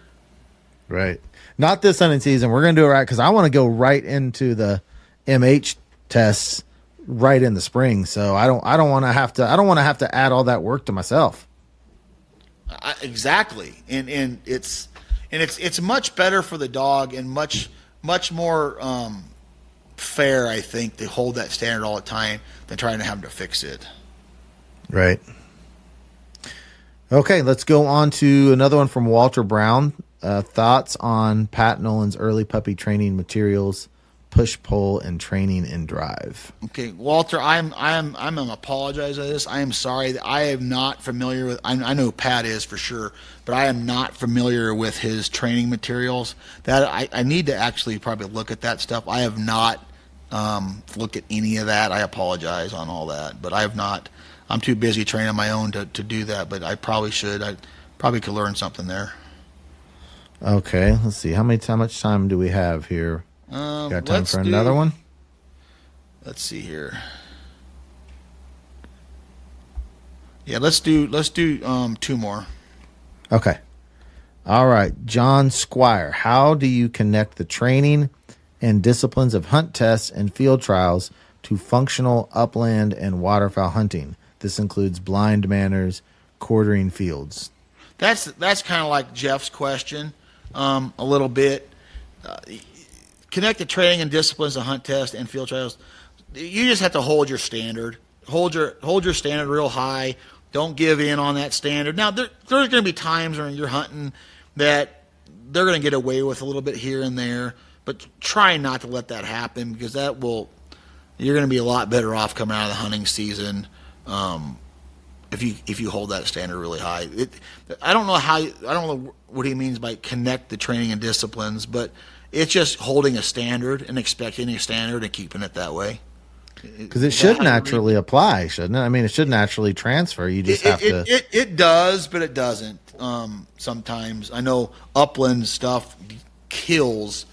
Right. Not this hunting season. We're going to do it right because I want to go right into the MH tests right in the spring. So I don't want to have to add all that work to myself. Exactly, and it's much better for the dog and much more fair, I think, to hold that standard all the time than trying to have to fix it. Right. Okay, let's go on to another one from Walter Brown. Thoughts on Pat Nolan's early puppy training materials, push, pull, and training and drive. Okay, Walter, I'm gonna apologize for this. I am sorry that I am not familiar with. I know Pat is for sure, but I am not familiar with his training materials. That I need to actually probably look at that stuff. I have not looked at any of that. I apologize on all that, but I have not. I'm too busy training on my own to do that, but I probably should. I probably could learn something there. Okay, let's see. How much time do we have here? Got time for another one? Let's see here. Yeah, let's do 2 more. Okay. All right. John Squire, how do you connect the training and disciplines of hunt tests and field trials to functional upland and waterfowl hunting? This includes blind manners, quartering fields. That's kind of like Jeff's question a little bit. Connect the training and disciplines of hunt test and field trials. You just have to hold your standard. Hold your standard real high. Don't give in on that standard. Now, there's going to be times when you're hunting that they're going to get away with a little bit here and there, but try not to let that happen, because you're going to be a lot better off coming out of the hunting season if you hold that standard really high. I don't know what he means by connect the training and disciplines, but it's just holding a standard and expecting a standard and keeping it that way. Because it should naturally apply, shouldn't it? I mean, it should naturally transfer. You just have to. It does, but it doesn't. Sometimes I know upland stuff kills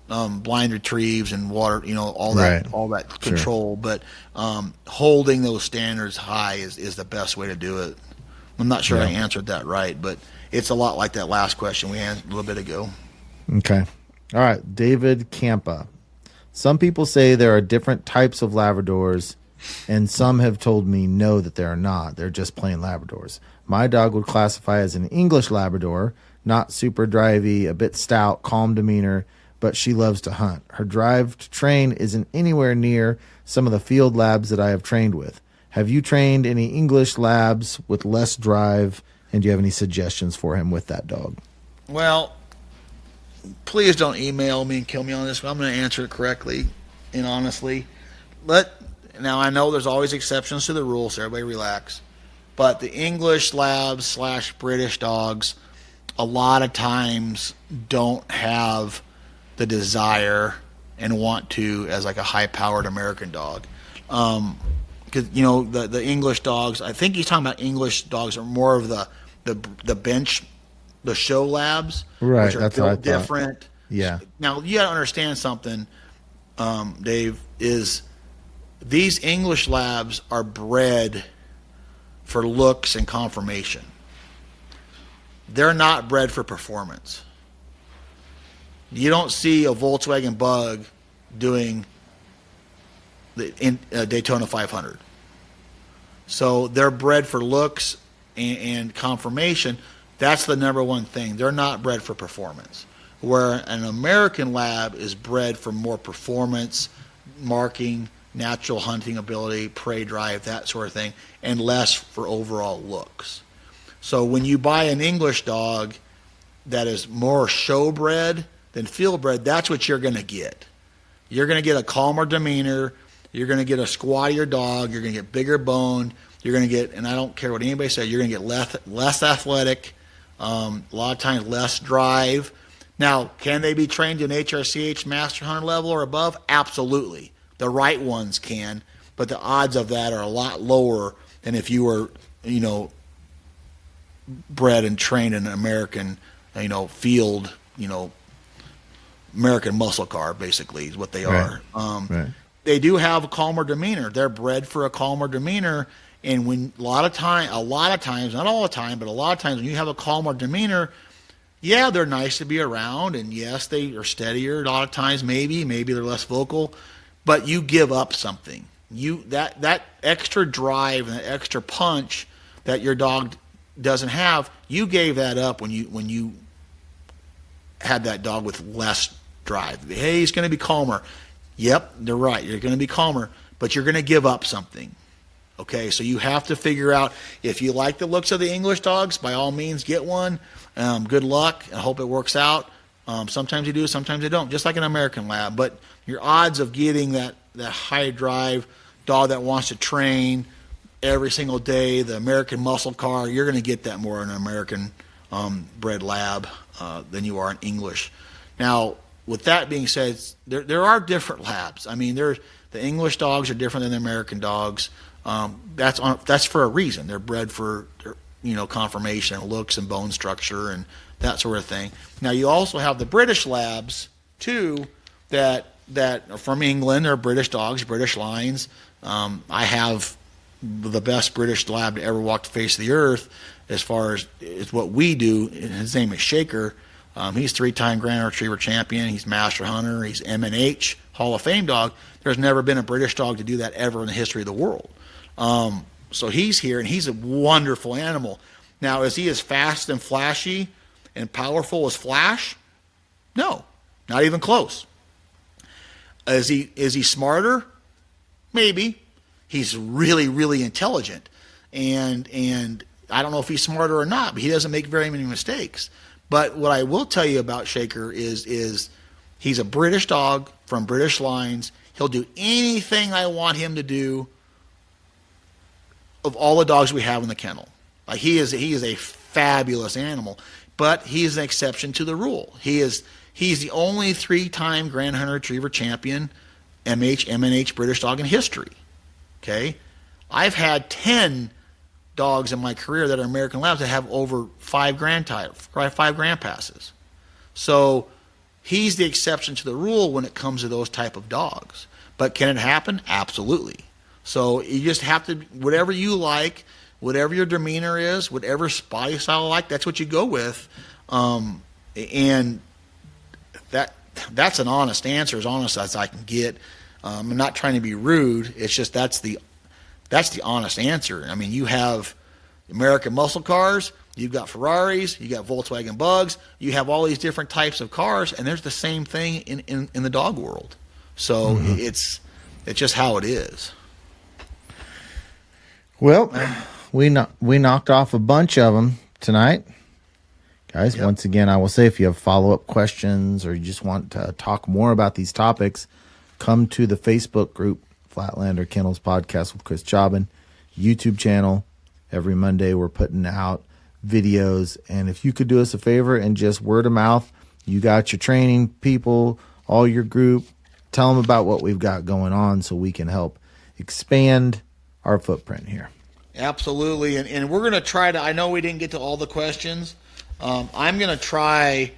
blind retrieves and water, all that control. Sure. But holding those standards high is the best way to do it. I'm not sure I answered that right, but it's a lot like that last question we had a little bit ago. Okay. All right. David Campa. Some people say there are different types of Labradors, and some have told me no, that there are not. They're just plain Labradors. My dog would classify as an English Labrador, not super drivey, a bit stout, calm demeanor, but she loves to hunt. Her drive to train isn't anywhere near some of the field labs that I have trained with. Have you trained any English labs with less drive, and do you have any suggestions for him with that dog? Well, please don't email me and kill me on this, but I'm going to answer it correctly and honestly. Now, I know there's always exceptions to the rule, so everybody relax. But the English labs / British dogs a lot of times don't have the desire and want to as like a high-powered American dog. Because, the English dogs, I think he's talking about English dogs are more of the bench, the show labs, right? Which are that's what I thought. Different. Yeah. Now you got to understand something, Dave. Is these English labs are bred for looks and conformation. They're not bred for performance. You don't see a Volkswagen Bug doing the Daytona 500. So they're bred for looks and conformation. That's the number one thing. They're not bred for performance. Where an American lab is bred for more performance, marking, natural hunting ability, prey drive, that sort of thing, and less for overall looks. So when you buy an English dog that is more show bred than field bred, that's what you're going to get. You're going to get a calmer demeanor. You're going to get a squattier dog. You're going to get bigger boned. You're going to get, and I don't care what anybody says, you're going to get less athletic, a lot of times less drive. Now, can they be trained to an HRCH Master Hunter level or above? Absolutely. The right ones can, but the odds of that are a lot lower than if you were, bred and trained in an American, field, American muscle car, basically, is what they are. Right. They do have a calmer demeanor. They're bred for a calmer demeanor. And when a lot of times, not all the time, but a lot of times when you have a calmer demeanor, yeah, they're nice to be around, and yes, they are steadier. A lot of times, maybe they're less vocal, but you give up something. That extra drive and that extra punch that your dog doesn't have, you gave that up when you had that dog with less drive. Hey, he's going to be calmer. Yep, they're right. You're going to be calmer, but you're going to give up something. Okay, so you have to figure out if you like the looks of the English dogs, by all means get one. Good luck. I hope it works out. Sometimes you do, sometimes you don't, just like an American Lab. But your odds of getting that high drive dog that wants to train every single day, the American muscle car, you're going to get that more in an American bred Lab than you are in English. Now, with that being said, there are different Labs. I mean, the English dogs are different than the American dogs. That's for a reason. They're bred for conformation and looks and bone structure and that sort of thing. Now you also have the British Labs too that are from England. They're British dogs, British lines. I have the best British Lab to ever walk the face of the earth as far as what we do. His name is Shaker. He's 3-time Grand Retriever champion. He's Master Hunter. He's M&H Hall of Fame dog. There's never been a British dog to do that ever in the history of the world. So he's here, and he's a wonderful animal. Now, is he as fast and flashy and powerful as Flash? No, not even close. Is he smarter? Maybe. He's really, really intelligent, and I don't know if he's smarter or not, but he doesn't make very many mistakes. But what I will tell you about Shaker is he's a British dog from British lines. He'll do anything I want him to do of all the dogs we have in the kennel. Like he is a fabulous animal, but he is an exception to the rule. He's the only 3-time Grand Hunter Retriever champion M&H British dog in history. Okay? I've had 10 dogs in my career that are American Labs that have over 5 grand passes. So he's the exception to the rule when it comes to those type of dogs. But can it happen? Absolutely. So you just have to, whatever you like, whatever your demeanor is, whatever spotty style you like, that's what you go with. And that's an honest answer, as honest as I can get. I'm not trying to be rude. It's just that's the honest answer. I mean, you have American muscle cars, you've got Ferraris, you got Volkswagen Bugs, you have all these different types of cars, and there's the same thing in the dog world. So it's just how it is. Well, we knocked off a bunch of them tonight. Guys, Yep. Once again, I will say if you have follow-up questions or you just want to talk more about these topics, come to the Facebook group, Flatlander Kennels Podcast with Chris Jobin, YouTube channel. Every Monday we're putting out videos. And if you could do us a favor and just word of mouth, you got your training people, all your group, tell them about what we've got going on so we can help expand our footprint here. Absolutely. And we're going to try to, I know we didn't get to all the questions. I'm going to try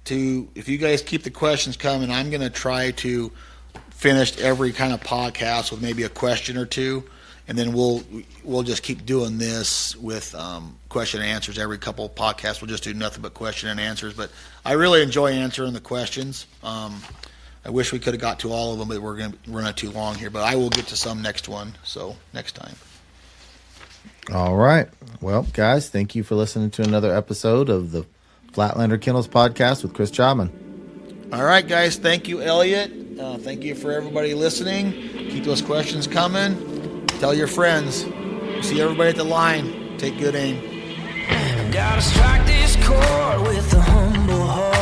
to, if you guys keep the questions coming, I'm going to try to finish every kind of podcast with maybe a question or two. And then we'll just keep doing this with question and answers. Every couple of podcasts, we'll just do nothing but question and answers. But I really enjoy answering the questions. I wish we could have got to all of them, but we're going to run too long here. But I will get to some next time. All right. Well, guys, thank you for listening to another episode of the Flatlander Kennels Podcast with Chris Jobin. All right, guys. Thank you, Elliot. Thank you for everybody listening. Keep those questions coming. Tell your friends. See everybody at the line. Take good aim. Gotta strike this chord with the humble hearts.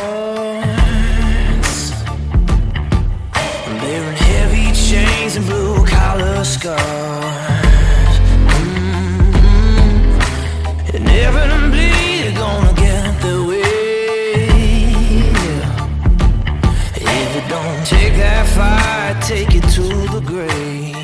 Bearing heavy chains and blue collar scars. Inevitably you're gonna get the way. If it don't take that fight, take it to the grave.